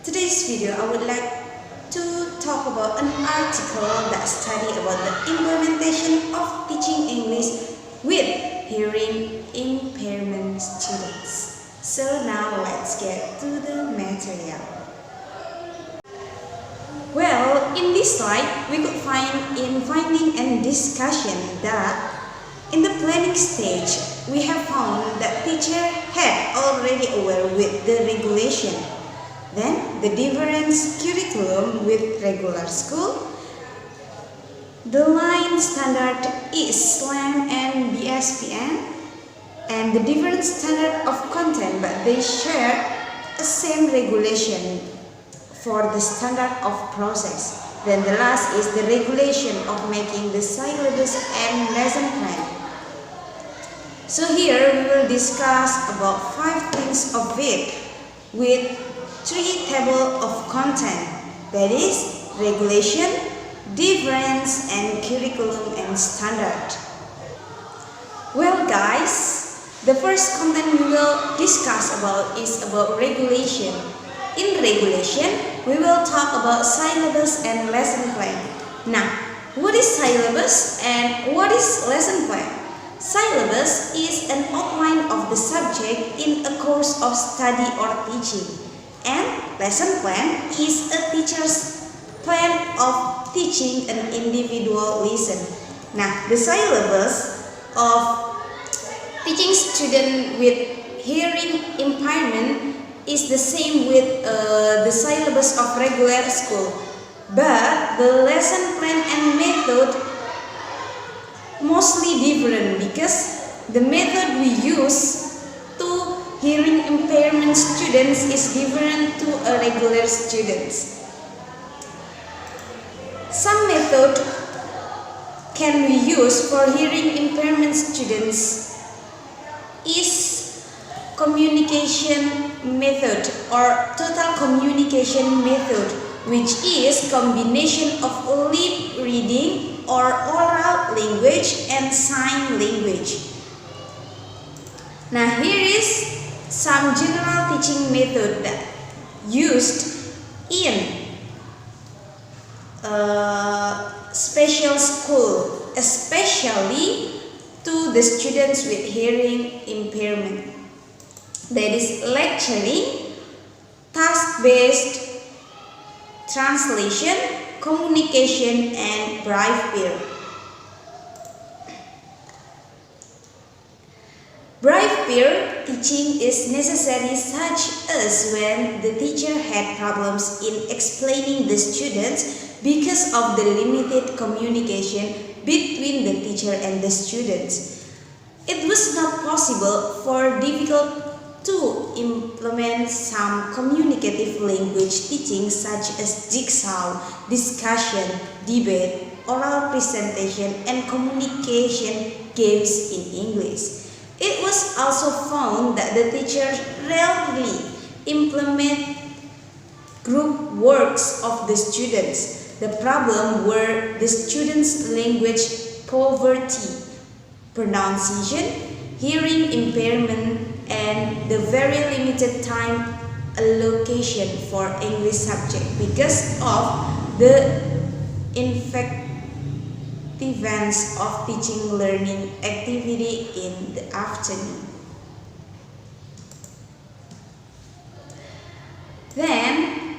Today's video, I would like to talk about an article that study about the implementation of teaching English with hearing impairment students. So now let's get to the material. Well, in this slide, we could find in finding and discussion that in the planning stage, we have found that teacher had already aware with the regulation. Then, the difference curriculum with regular school, the line standard is SLAM and BSPN, and the different standard of content, but they share the same regulation for the standard of process. Then the last is the regulation of making the syllabus and lesson plan. So here we will discuss about 5 things of it with 3 tables of content, that is regulation, difference, and curriculum and standard. Well guys, the first content we will discuss about is about regulation. In regulation, we will talk about syllabus and lesson plan. Now, what is syllabus and what is lesson plan? Syllabus is an outline of the subject in a course of study or teaching, and lesson plan is a teacher's plan of teaching an individual lesson. Now, the syllabus of teaching student with hearing impairment is the same with the syllabus of regular school, but the lesson plan and method mostly different because the method we use to hearing impairment students is different to a regular students. Some method can we use for hearing impairment students is communication method or total communication method, which is combination of lip reading or oral language and sign language. Now here is some general teaching method that used in special school, especially to the students with hearing impairment. That is lecturing, task-based translation, communication, and brief peer. Brief peer teaching is necessary such as when the teacher had problems in explaining the students because of the limited communication between the teacher and the students. It was not possible or difficult to implement some communicative language teaching such as jigsaw, discussion, debate, oral presentation, and communication games in English. It was also found that the teachers rarely implement group works of the students. The problem were the students' language poverty, pronunciation, hearing impairment, and the very limited time allocation for English subject because of the ineffectiveness of teaching learning activity in the afternoon. Then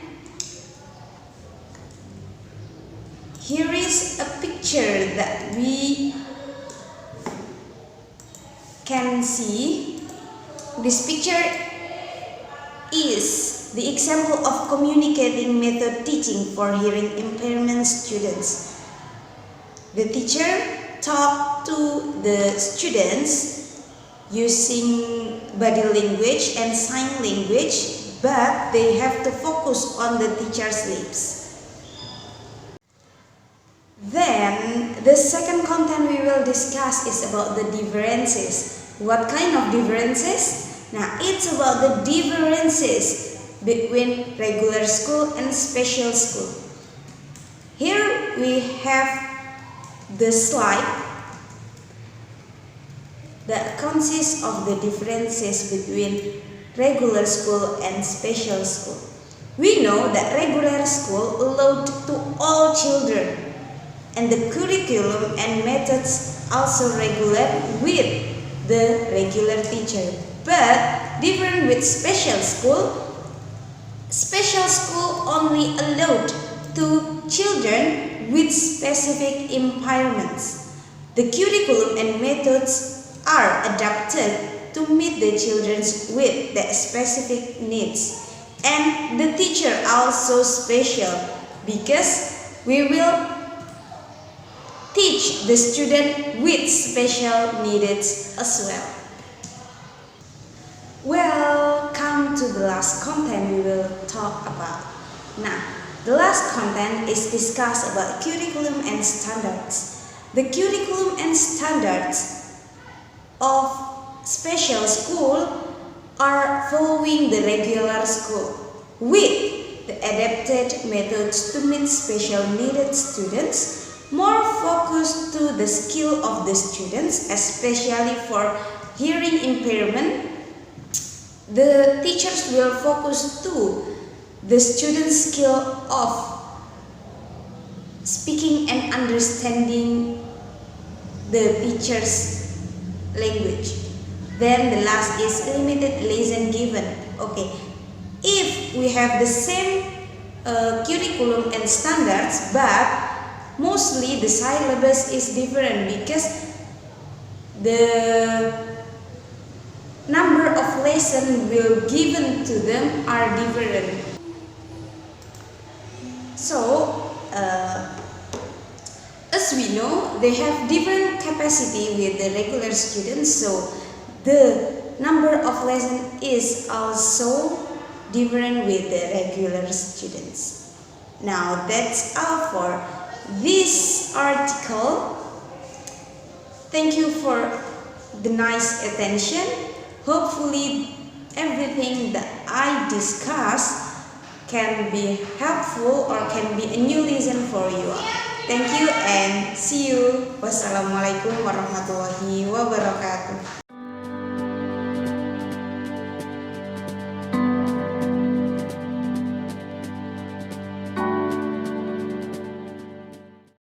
here is a picture that we can see. This picture is the example of communicating method teaching for hearing impairment students. The teacher talked to the students using body language and sign language, but they have to focus on the teacher's lips. Then, the second content we will discuss is about the differences. What kind of differences? Now, it's about the differences between regular school and special school. Here we have the slide that consists of the differences between regular school and special school. We know that regular school allowed to all children, and the curriculum and methods also regular with the regular teacher. But different with special school only allowed to children with specific impairments. The curriculum and methods are adapted to meet the children with the specific needs. And the teacher also special because we will teach the student with special needs as well. Well, come to the last content we will talk about. Now, the last content is discuss about curriculum and standards. The curriculum and standards of special school are following the regular school with the adapted methods to meet special needed students, more focused to the skill of the students, especially for hearing impairment. The teachers will focus to the students' skill of speaking and understanding the teacher's language. Then the last is limited lesson given. Okay, if we have the same curriculum and standards, but mostly the syllabus is different because the number of lessons will given to them are different. So, as we know, they have different capacity with the regular students. So, the number of lessons is also different with the regular students. Now, that's all for this article. Thank you for the nice attention. Hopefully everything that I discuss can be helpful or can be a new lesson for you. Thank you and see you. Wassalamualaikum warahmatullahi wabarakatuh.